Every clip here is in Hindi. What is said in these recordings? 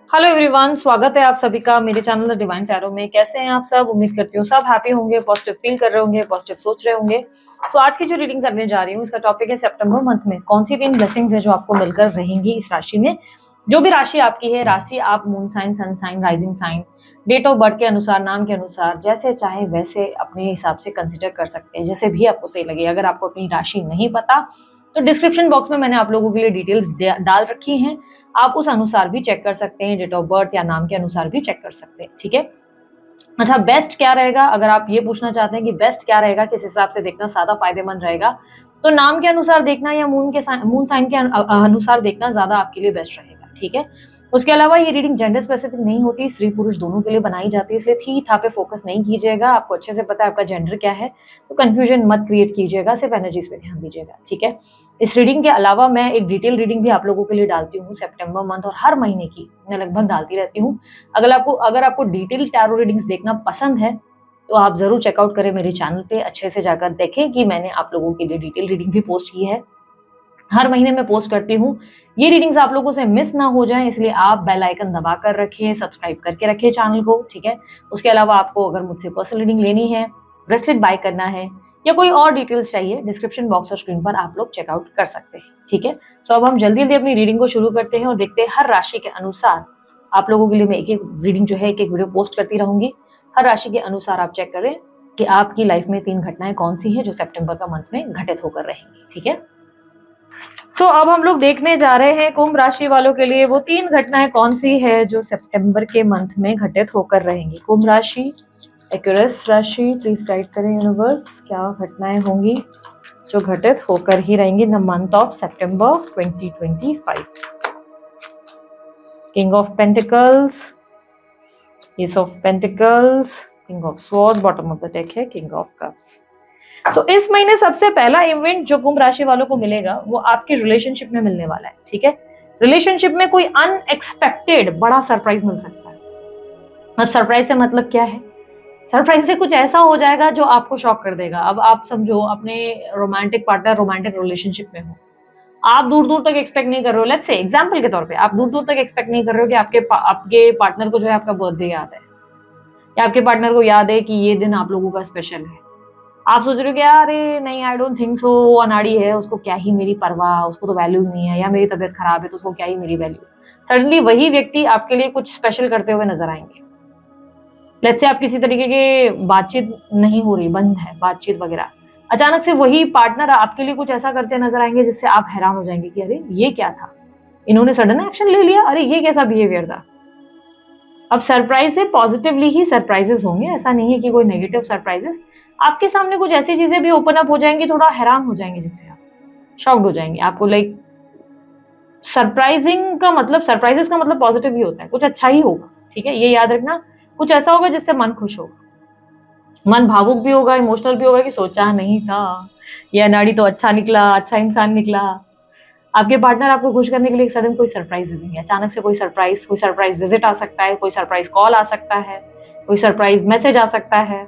हेलो एवरीवन, स्वागत है आप सभी का मेरे चैनल द डिवाइन टैरो में। कैसे हैं आप सब? उम्मीद करती हूँ सब हैप्पी होंगे, पॉजिटिव फील कर रहे होंगे, पॉजिटिव सोच रहे होंगे। तो आज की जो रीडिंग करने जा रही हूँ इसका टॉपिक है सितंबर मंथ में कौन सी 3 ब्लेसिंग्स है जो आपको मिलकर रहेंगी इस राशि में। जो भी राशि आपकी है, राशि आप moon sign, sun sign, rising sign, date of birth के अनुसार, नाम के अनुसार, जैसे चाहे वैसे अपने हिसाब से कंसिडर कर सकते हैं, जैसे भी आपको सही लगे। अगर आपको अपनी राशि नहीं पता तो डिस्क्रिप्शन बॉक्स में मैंने आप लोगों के लिए डिटेल्स डाल रखी हैं, आप उस अनुसार भी चेक कर सकते हैं, डेट ऑफ बर्थ या नाम के अनुसार भी चेक कर सकते हैं। ठीक है। अच्छा, बेस्ट क्या रहेगा? अगर आप ये पूछना चाहते हैं कि बेस्ट क्या रहेगा, किस हिसाब से देखना ज्यादा फायदेमंद रहेगा, तो नाम के अनुसार देखना या मून साइन के अनुसार देखना ज्यादा आपके लिए बेस्ट रहेगा। ठीक है। उसके अलावा ये रीडिंग जेंडर स्पेसिफिक नहीं होती, स्त्री पुरुष दोनों के लिए बनाई जाती है, इसलिए थी था पे फोकस नहीं कीजिएगा। आपको अच्छे से पता है आपका जेंडर क्या है, तो कंफ्यूजन मत क्रिएट कीजिएगा, सिर्फ एनर्जीज पे ध्यान दीजिएगा। ठीक है। इस रीडिंग के अलावा मैं एक डिटेल रीडिंग भी आप लोगों के लिए डालती हूँ सितंबर मंथ, और हर महीने की मैं लगभग डालती रहती हूँ। अगर आपको डिटेल टैरो रीडिंग्स देखना पसंद है तो आप जरूर चेकआउट करें मेरे चैनल पे, अच्छे से जाकर देखें कि मैंने आप लोगों के लिए डिटेल रीडिंग भी पोस्ट की है। हर महीने में पोस्ट करती हूँ। ये रीडिंग्स आप लोगों से मिस ना हो जाएं, इसलिए आप बेल आइकन दबा कर रखिए, सब्सक्राइब करके रखिए चैनल को। ठीक है। उसके अलावा आपको अगर मुझसे पर्सनल रीडिंग लेनी है, ब्रेसलेट बाय करना है या कोई और डिटेल्स चाहिए, डिस्क्रिप्शन बॉक्स और स्क्रीन पर आप लोग चेकआउट कर सकते हैं। ठीक है। सो अब हम जल्दी जल्दी अपनी रीडिंग को शुरू करते हैं और देखते हैं हर राशि के अनुसार आप लोगों के लिए मैं एक एक रीडिंग जो है एक एक वीडियो पोस्ट करती रहूंगी। हर राशि के अनुसार आप चेक करें कि आपकी लाइफ में 3 घटनाएं कौन सी है जो सितंबर का मंथ में घटित होकर रहेंगी। ठीक है। सो अब हम लोग देखने जा रहे हैं कुंभ राशि वालों के लिए वो 3 घटनाएं कौन सी है जो सितंबर के मंथ में घटित होकर रहेंगी। कुंभ राशि, एक्वेरियस राशि, प्लीज गाइड करें यूनिवर्स, क्या घटनाएं होंगी जो घटित होकर ही रहेंगी in the month of September 2025। King of pentacles, S of pentacles, king of swords, bottom of the deck है किंग ऑफ कप्स। तो इस महीने सबसे पहला इवेंट जो कुंभ राशि वालों को मिलेगा वो आपके रिलेशनशिप में मिलने वाला है। ठीक है। रिलेशनशिप में कोई अनएक्सपेक्टेड बड़ा सरप्राइज मिल सकता है। अब सरप्राइज से मतलब क्या है? सरप्राइज से कुछ ऐसा हो जाएगा जो आपको शॉक कर देगा। अब आप समझो अपने रोमांटिक पार्टनर, रोमांटिक रिलेशनशिप में हो, आप दूर दूर तक एक्सपेक्ट नहीं कर रहे हो, लेट्स से एग्जांपल के तौर पे आप दूर दूर तक एक्सपेक्ट नहीं कर रहे हो कि आपके पार्टनर को जो है आपका बर्थडे याद है, या आपके पार्टनर को याद है कि ये दिन आप लोगों का स्पेशल है। आप सोच रहे हो कि अरे नहीं, आई डोंट थिंक सो, वो अनाड़ी है, उसको क्या ही मेरी परवाह, उसको तो वैल्यू नहीं है, या मेरी तबीयत खराब है तो उसको क्या ही मेरी वैल्यू। सडनली वही व्यक्ति आपके लिए कुछ स्पेशल करते हुए नजर आएंगे। लेट्स से आप किसी तरीके के बातचीत नहीं हो रही, बंद है बातचीत वगैरह, अचानक से वही पार्टनर आपके लिए कुछ ऐसा करते नजर आएंगे जिससे आप हैरान हो जाएंगे कि अरे ये क्या था, इन्होंने सडन एक्शन ले लिया, अरे ये कैसा बिहेवियर था। अब सरप्राइज से पॉजिटिवली ही सरप्राइजेस होंगे, ऐसा नहीं है कि कोई नेगेटिव सरप्राइजेस। आपके सामने कुछ ऐसी चीजें भी ओपन अप हो जाएंगी, थोड़ा हैरान हो जाएंगे, जिससे आप शॉक्ड हो जाएंगे। आपको लाइक सरप्राइजिंग का मतलब, सरप्राइजेस का मतलब पॉजिटिव ही होता है, कुछ अच्छा ही होगा। ठीक है, ये याद रखना, कुछ ऐसा होगा जिससे मन खुश होगा, मन भावुक भी होगा, इमोशनल भी होगा कि सोचा नहीं था, ये अनाड़ी तो अच्छा निकला, अच्छा इंसान निकला। आपके पार्टनर आपको खुश करने के लिए सडन कोई सरप्राइज देंगे, अचानक से कोई सरप्राइज विजिट आ सकता है, कोई सरप्राइज कॉल आ सकता है, कोई सरप्राइज मैसेज आ सकता है।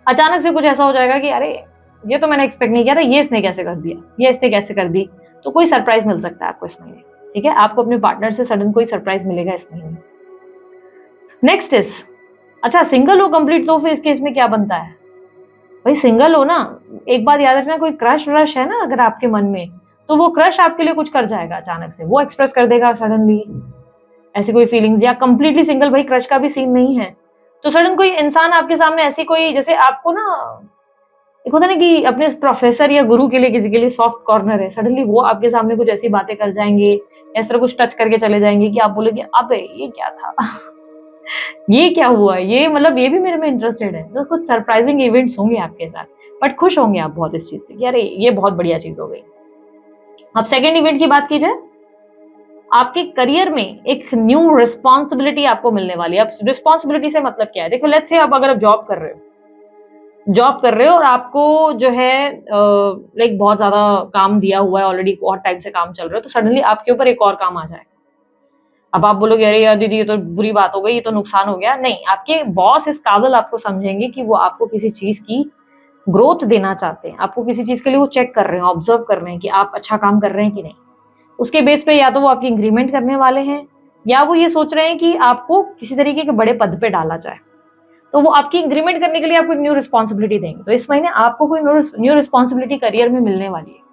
अचानक से कुछ ऐसा हो जाएगा कि अरे ये तो मैंने एक्सपेक्ट नहीं किया था, ये इसने कैसे कर दिया, ये इसने कैसे कर दी। तो कोई सरप्राइज मिल सकता है आपको इस महीने। ठीक है, आपको अपने पार्टनर से सडन कोई सरप्राइज मिलेगा इस महीने। नेक्स्ट इज, अच्छा सिंगल हो कंप्लीट, तो फिर इस केस में क्या बनता है? भाई सिंगल हो ना, एक बात याद रखना, कोई क्रश व्रश है ना अगर आपके मन में, तो वो क्रश आपके लिए कुछ कर जाएगा, अचानक से वो एक्सप्रेस कर देगा सडनली ऐसी कोई फीलिंग्स। या कंप्लीटली सिंगल, भाई क्रश का भी सीन नहीं है, तो सडन कोई इंसान आपके सामने ऐसी कोई, जैसे आपको ना एक होता है ना कि अपने प्रोफेसर या गुरु के लिए किसी के लिए सॉफ्ट कॉर्नर है, सडनली वो आपके सामने कुछ ऐसी बातें कर जाएंगे, ऐसा कुछ टच करके चले जाएंगे कि आप बोलेंगे अबे ये क्या था ये क्या हुआ, ये मतलब ये भी मेरे में इंटरेस्टेड है। तो कुछ सरप्राइजिंग इवेंट्स होंगे आपके साथ, बट खुश होंगे आप बहुत इस चीज से कि अरे ये बहुत बढ़िया चीज हो गई। अब सेकेंड इवेंट की बात की जाए, आपके करियर में एक न्यू रिस्पॉन्सिबिलिटी आपको मिलने वाली है। अब रिस्पॉन्सिबिलिटी से मतलब क्या है? देखो लेट्स से अब अगर आप जॉब कर रहे हो और आपको जो है लाइक बहुत ज्यादा काम दिया हुआ है, ऑलरेडी बहुत टाइम से काम चल रहा है, तो सडनली आपके ऊपर एक और काम आ जाए। अब आप बोलोगे अरे यार दीदी ये तो बुरी बात हो गई, ये तो नुकसान हो गया। नहीं, आपके बॉस इस काबिल आपको समझेंगे कि वो आपको किसी चीज की ग्रोथ देना चाहते हैं, आपको किसी चीज के लिए वो चेक कर रहे हैं, ऑब्जर्व कर रहे हैं कि आप अच्छा काम कर रहे हैं कि नहीं। उसके बेस पे या तो वो आपकी इंक्रीमेंट करने वाले हैं, या वो ये सोच रहे हैं कि आपको किसी तरीके के बड़े पद पे डाला जाए, तो वो आपकी इंक्रीमेंट करने के लिए आपको एक न्यू रिस्पॉन्सिबिलिटी देंगे। तो इस महीने आपको कोई न्यू रिस्पॉन्सिबिलिटी करियर में मिलने वाली है।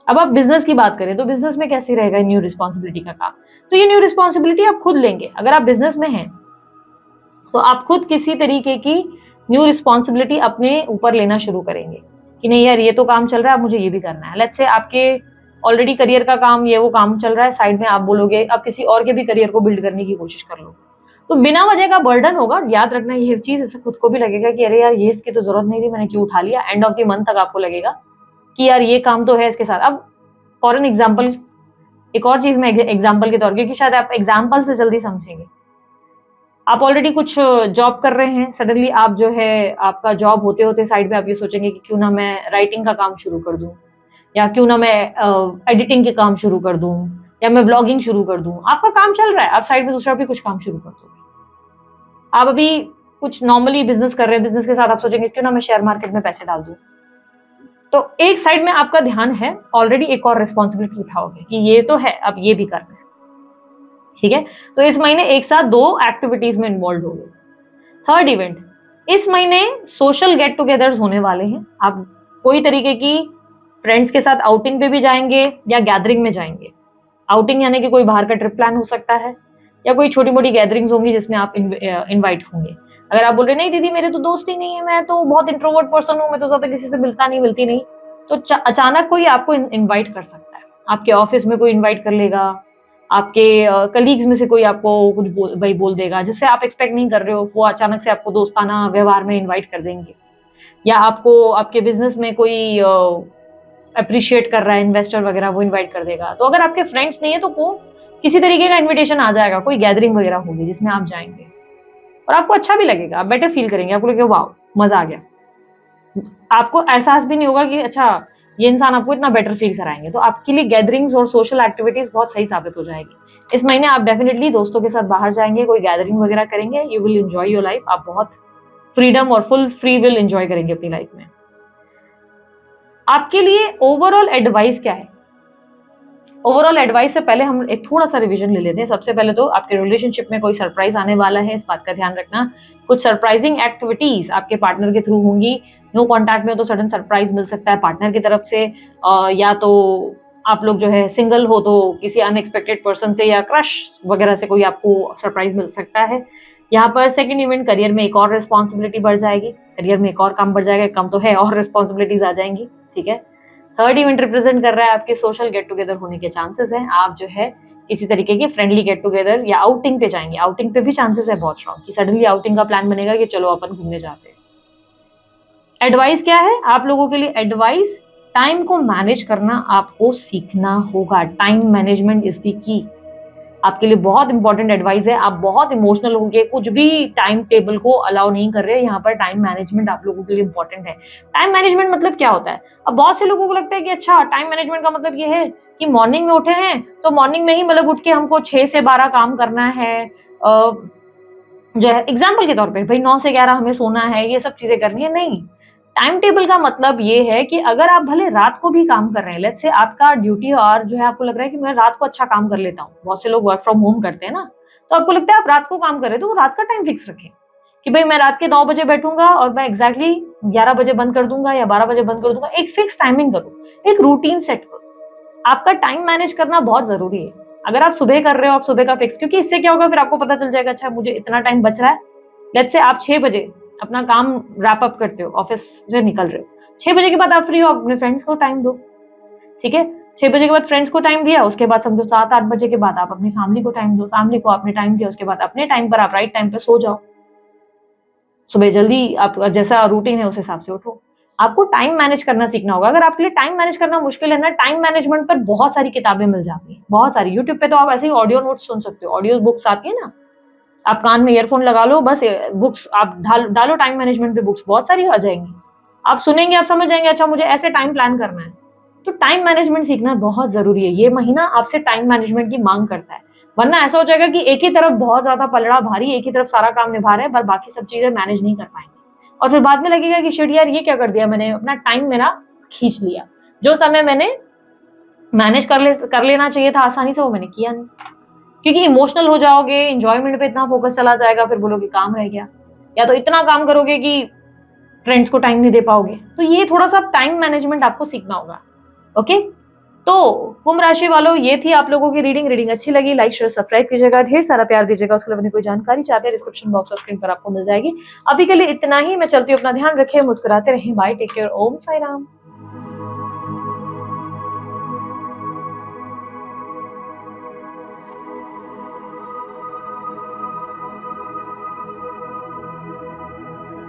अब आप बिजनेस की बात करें तो बिजनेस में कैसे रहेगा न्यू रिस्पॉन्सिबिलिटी का काम? तो ये न्यू रिस्पॉन्सिबिलिटी आप खुद लेंगे। अगर आप बिजनेस में हैं तो आप खुद किसी तरीके की न्यू रिस्पॉन्सिबिलिटी अपने ऊपर लेना शुरू करेंगे कि नहीं यार, ये तो काम चल रहा है, अब मुझे ये भी करना है। लेट्स से आपके ऑलरेडी करियर का काम, ये वो काम चल रहा है, साइड में आप बोलोगे अब किसी और के भी करियर को बिल्ड करने की कोशिश कर लो, तो बिना वजह का बर्डन होगा। याद रखना ये चीज, ऐसे खुद को भी लगेगा कि अरे यार, ये इसकी तो जरूरत नहीं थी, मैंने क्यों उठा लिया। एंड ऑफ द मंथ तक आपको लगेगा कि यार ये काम तो है इसके साथ। अब फॉर एन एग्जाम्पल, एक और चीज में एग्जाम्पल के तौर, क्योंकि शायद आप एग्जाम्पल से जल्दी समझेंगे। आप ऑलरेडी कुछ जॉब कर रहे हैं, सडनली आप जो है, आपका जॉब होते होते साइड में आप ये सोचेंगे कि क्यों ना मैं राइटिंग का काम शुरू कर दूं, या क्यों ना मैं एडिटिंग के काम शुरू कर दूं, या मैं ब्लॉगिंग शुरू कर दूं। आपका काम चल रहा है, आप साइड में दूसरा भी कुछ काम शुरू कर दोगे। आप अभी कुछ नॉर्मली बिजनेस कर रहे हैं, बिजनेस के साथ आप सोचेंगे क्यों ना मैं शेयर मार्केट में पैसे डाल दूं। तो एक साइड में आपका ध्यान है, ऑलरेडी एक और रिस्पॉन्सिबिलिटी उठाओगे कि ये तो है, अब ये भी करना है। ठीक है, तो इस महीने एक साथ 2 एक्टिविटीज में इन्वॉल्व हो गए। थर्ड इवेंट, इस महीने सोशल गेट टुगेदर्स होने वाले हैं। आप कोई तरीके की फ्रेंड्स के साथ आउटिंग पे भी जाएंगे या गैदरिंग में जाएंगे। आउटिंग यानी कि कोई बाहर का ट्रिप प्लान हो सकता है, या कोई छोटी मोटी गैदरिंग्स होंगी जिसमें आप इनवाइट होंगे। अगर आप बोल रहे नहीं दीदी मेरे तो दोस्त ही नहीं है, मैं तो बहुत इंट्रोवर्ट पर्सन हूँ, मैं तो ज्यादा किसी से मिलती नहीं, तो अचानक कोई आपको इनवाइट कर सकता है। आपके ऑफिस में कोई इनवाइट कर लेगा, आपके कलीग्स में से कोई आपको कुछ बोल देगा जिससे आप एक्सपेक्ट नहीं कर रहे हो, वो अचानक से आपको दोस्ताना व्यवहार में इनवाइट कर देंगे। या आपको आपके बिजनेस में कोई अप्रिशिएट कर रहा है, इन्वेस्टर वगैरह, वो इनवाइट कर देगा। तो अगर आपके फ्रेंड्स नहीं है तो को किसी तरीके का इन्विटेशन आ जाएगा, कोई गैदरिंग वगैरह होगी जिसमें आप जाएंगे और आपको अच्छा भी लगेगा, आप बेटर फील करेंगे, आपको लगेगा वाह मजा आ गया। आपको एहसास भी नहीं होगा कि अच्छा ये इंसान आपको इतना बेटर फील कराएंगे। तो आपके लिए गैदरिंग्स और सोशल एक्टिविटीज बहुत सही साबित हो जाएगी। इस महीने आप डेफिनेटली दोस्तों के साथ बाहर जाएंगे, कोई गैदरिंग वगैरह करेंगे, you will enjoy your life. आप बहुत फ्रीडम और फुल फ्री विल एंजॉय करेंगे अपनी लाइफ में। आपके लिए ओवरऑल एडवाइस क्या है? ओवरऑल एडवाइस से पहले हम एक थोड़ा सा रिवीजन ले लेते हैं। सबसे पहले तो आपके रिलेशनशिप में कोई सरप्राइज आने वाला है, इस बात का ध्यान रखना। कुछ सरप्राइजिंग एक्टिविटीज आपके पार्टनर के थ्रू होंगी। नो कॉन्टैक्ट में तो सडन सरप्राइज मिल सकता है पार्टनर की तरफ से, या तो आप लोग जो है सिंगल हो तो किसी अनएक्सपेक्टेड पर्सन से या क्रश वगैरह से कोई आपको सरप्राइज मिल सकता है। यहाँ पर सेकंड इवेंट, करियर में एक और रिस्पॉन्सिबिलिटी बढ़ जाएगी, करियर में एक और काम बढ़ जाएगा, कम तो है और रिस्पॉन्सिबिलिटीज आ जाएंगी। ठीक है, थर्ड इवेंट रिप्रेजेंट कर रहा है आपके सोशल गेट टुगेदर होने के चांसेस हैं। आप जो है किसी तरीके के फ्रेंडली गेट टुगेदर या आउटिंग पे जाएंगे। आउटिंग पे भी चांसेस है बहुत स्ट्रॉन्ग कि सडनली आउटिंग का प्लान बनेगा कि चलो अपन घूमने जाते हैं। एडवाइस क्या है आप लोगों के लिए? एडवाइस, टाइम को मैनेज करना आपको सीखना होगा। Time management is the key. आपके लिए बहुत इंपॉर्टेंट एडवाइस है। आप बहुत इमोशनल होंगे, कुछ भी टाइम टेबल को अलाउ नहीं कर रहे। यहाँ पर टाइम मैनेजमेंट आप लोगों के लिए इंपॉर्टेंट है। टाइम मैनेजमेंट मतलब क्या होता है? अब बहुत से लोगों को लगता है कि अच्छा टाइम मैनेजमेंट का मतलब ये है कि मॉर्निंग में उठे हैं तो मॉर्निंग में ही मतलब उठ के हमको 6 से 12 काम करना है, जो है एग्जाम्पल के तौर पे भाई 9 से 11 हमें सोना है, ये सब चीजें करनी है। नहीं, टाइम टेबल का मतलब ये है कि अगर आप भले रात को भी काम कर रहे हैं, लेट्स से आपका ड्यूटी और जो है आपको लग रहा है कि मैं रात को अच्छा काम कर लेता हूँ, बहुत से लोग वर्क फ्रॉम होम करते हैं ना, तो आपको लगता है आप रात को काम कर रहे हैं तो रात का टाइम फिक्स रखें कि भाई मैं रात के 9 बजे बैठूंगा और मैं एग्जैक्टली 11 बजे बंद कर दूंगा या 12 बजे बंद कर दूंगा। एक फिक्स टाइमिंग करो, एक रूटीन सेट करो। आपका टाइम मैनेज करना बहुत जरूरी है। अगर आप सुबह कर रहे हो, आप सुबह का फिक्स, क्योंकि इससे क्या होगा फिर आपको पता चल जाएगा अच्छा मुझे इतना टाइम बच रहा है। लेट्स से आप 6 बजे अपना काम रैप अप करते हो, ऑफिस से निकल रहे हो, 6 बजे के बाद आप फ्री हो, अपने फ्रेंड्स को टाइम दो। ठीक है, 6 बजे के बाद फ्रेंड्स को टाइम दिया, उसके बाद समझो 7-8 बजे के बाद आप अपनी फैमिली को टाइम दो, फैमिली को आपने टाइम दिया, उसके बाद अपने टाइम पर आप राइट टाइम पे सो जाओ, सुबह जल्दी आप जैसा रूटीन है उस हिसाब से उठो। आपको टाइम मैनेज करना सीखना होगा। अगर आपके लिए टाइम मैनेज करना मुश्किल है ना, टाइम मैनेजमेंट पर बहुत सारी किताबें मिल जाती हैं, बहुत सारी। यूट्यूब पे तो आप ऐसे ही ऑडियो नोट्स सुन सकते हो, ऑडियो बुक्स आती है ना, आप कान में ईयरफोन लगा लो, बस बुक्स आप डालो टाइम मैनेजमेंट पे, बुक्स बहुत सारी आ जाएंगी, आप सुनेंगे, आप समझ जाएंगे अच्छा मुझे ऐसे टाइम प्लान करना है। तो टाइम मैनेजमेंट सीखना बहुत जरूरी है। ये महीना आपसे टाइम मैनेजमेंट की मांग करता है, वरना ऐसा हो जाएगा कि एक ही तरफ बहुत ज्यादा पलड़ा भारी, एक ही तरफ सारा काम निभा रहे हैं पर बाकी सब चीजें मैनेज नहीं कर पाएंगे, और फिर बाद में लगेगा कि शिट यार ये क्या कर दिया मैंने, अपना टाइम मेरा खींच लिया, जो समय मैंने मैनेज कर लेना चाहिए था आसानी से वो मैंने किया नहीं। क्योंकि इमोशनल हो जाओगे, एंजॉयमेंट पे इतना फोकस चला जाएगा, फिर बोलोगे काम रह गया, या तो इतना काम करोगे कि फ्रेंड्स को टाइम नहीं दे पाओगे। तो ये थोड़ा सा टाइम मैनेजमेंट आपको सीखना होगा। ओके, तो कुंभ राशि वालों, ये थी आप लोगों की रीडिंग अच्छी लगी लाइक शेयर सब्सक्राइब कीजिएगा, ढेर सारा प्यार दीजिएगा। उसके अलावा कोई जानकारी चाहते हैं डिस्क्रिप्शन बॉक्स और स्क्रीन पर आपको मिल जाएगी। अभी के लिए इतना ही, मैं चलती हूँ, अपना ध्यान रखें, मुस्कुराते रहें, बाय, टेक केयर, ओम साई राम।